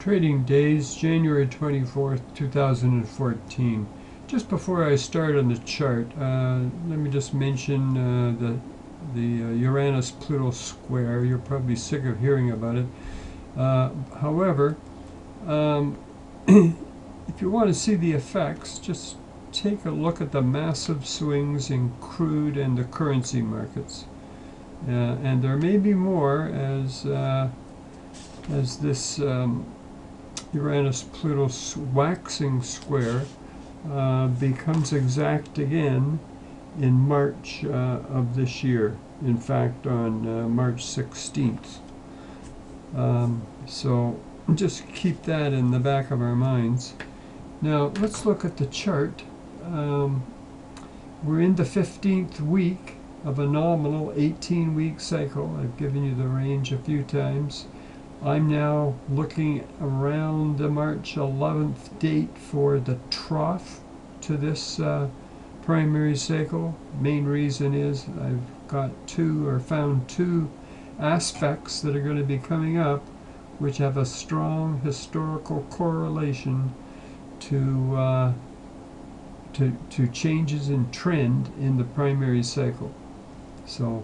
Trading days, January 24th, 2014. Just before I start on the chart, let me just mention the Uranus-Pluto square. You're probably sick of hearing about it. However, if you want to see the effects, just take a look at the massive swings in crude and the currency markets. And there may be more as this Uranus-Pluto waxing square becomes exact again in March of this year. In fact, on March 16th. So just keep that in the back of our minds. Now let's look at the chart. We're in the 15th week of a nominal 18-week cycle. I've given you the range a few times. I'm now looking around the March 11th date for the trough to this primary cycle. Main reason is I've got found two aspects that are going to be coming up which have a strong historical correlation to changes in trend in the primary cycle. So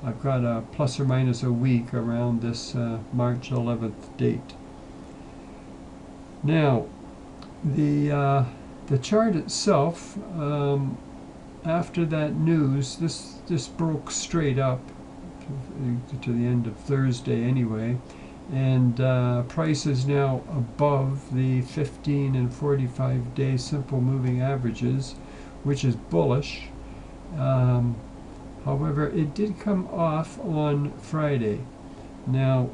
I've got a plus or minus a week around this March 11th date. Now, the chart itself, after that news, this broke straight up to the end of Thursday anyway, and price is now above the 15 and 45 day simple moving averages, which is bullish. However, it did come off on Friday. Now,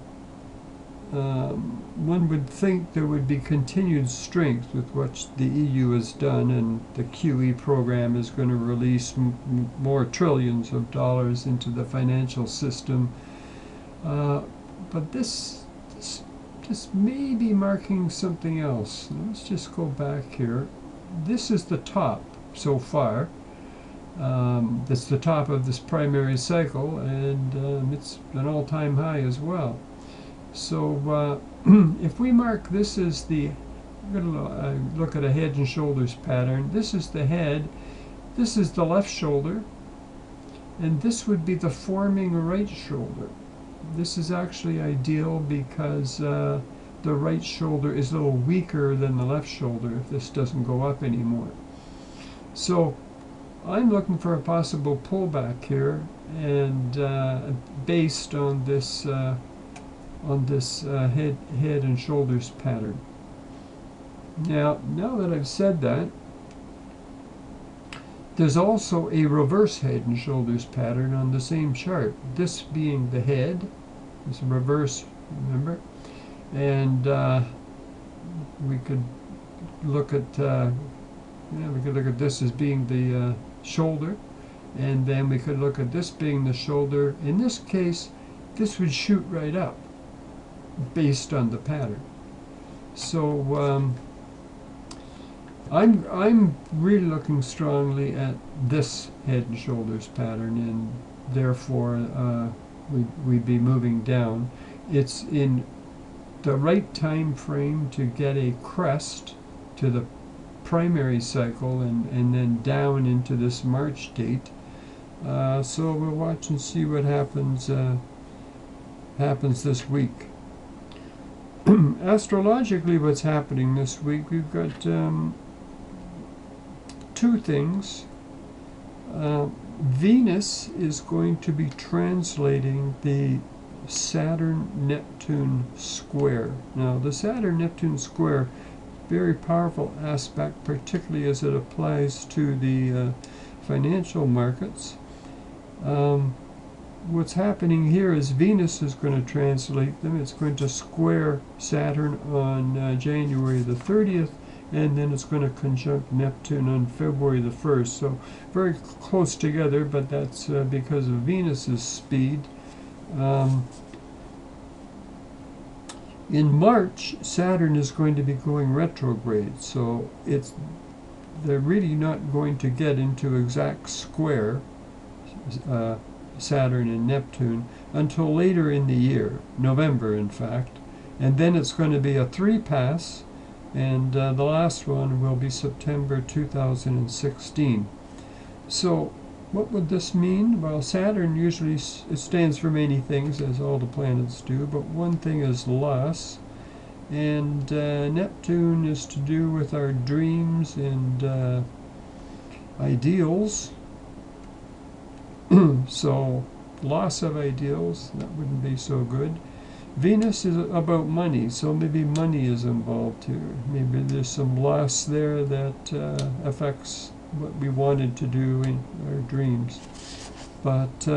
one would think there would be continued strength with what the EU has done, and the QE program is going to release more trillions of dollars into the financial system. But this may be marking something else. Let's just go back here. This is the top so far. That's the top of this primary cycle, and it's an all-time high as well. So if we mark this as the, I'm going to look at a head and shoulders pattern. This is the head, this is the left shoulder, and this would be the forming right shoulder. This is actually ideal because the right shoulder is a little weaker than the left shoulder if this doesn't go up anymore. So I'm looking for a possible pullback here, and based on this head and shoulders pattern. Now that I've said that, there's also a reverse head and shoulders pattern on the same chart. This being the head, this reverse, remember, and we could look at this as being the shoulder, and then we could look at this being the shoulder. In this case, this would shoot right up based on the pattern. So I'm really looking strongly at this head and shoulders pattern, and therefore we'd be moving down. It's in the right time frame to get a crest to the primary cycle and then down into this March date. So we'll watch and see what happens this week. Astrologically, what's happening this week, we've got two things. Venus is going to be translating the Saturn-Neptune square. Now, the Saturn-Neptune square, very powerful aspect, particularly as it applies to the financial markets. What's happening here is Venus is going to translate them. It's going to square Saturn on January the 30th, and then it's going to conjunct Neptune on February the 1st. So very close together, but that's because of Venus's speed. In March, Saturn is going to be going retrograde, so they're really not going to get into exact square, Saturn and Neptune, until later in the year, November in fact. And then it's going to be a 3-pass, and the last one will be September 2016. So what would this mean? Well, Saturn usually it stands for many things, as all the planets do, but one thing is loss. And Neptune is to do with our dreams and ideals. So loss of ideals, that wouldn't be so good. Venus is about money, so maybe money is involved here. Maybe there's some loss there that affects what we wanted to do in our dreams. But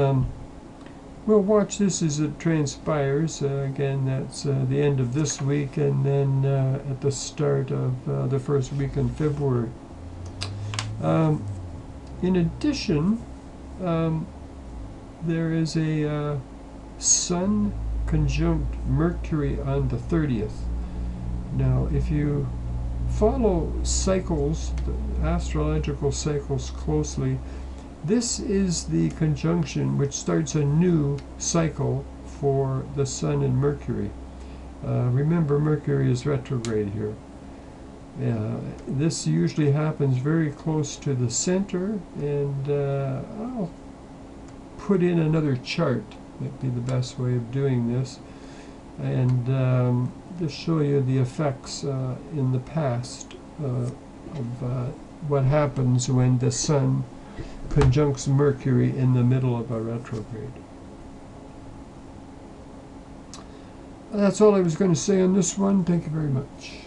we'll watch this as it transpires. Again, that's the end of this week, and then at the start of the first week in February. In addition, there is a Sun conjunct Mercury on the 30th. Now, if you follow cycles, the astrological cycles closely, this is the conjunction which starts a new cycle for the Sun and Mercury. Remember, Mercury is retrograde here. This usually happens very close to the center, and I'll put in another chart. That'd be the best way of doing this, and just show you the effects in the past of what happens when the Sun conjuncts Mercury in the middle of a retrograde. That's all I was going to say on this one. Thank you very much.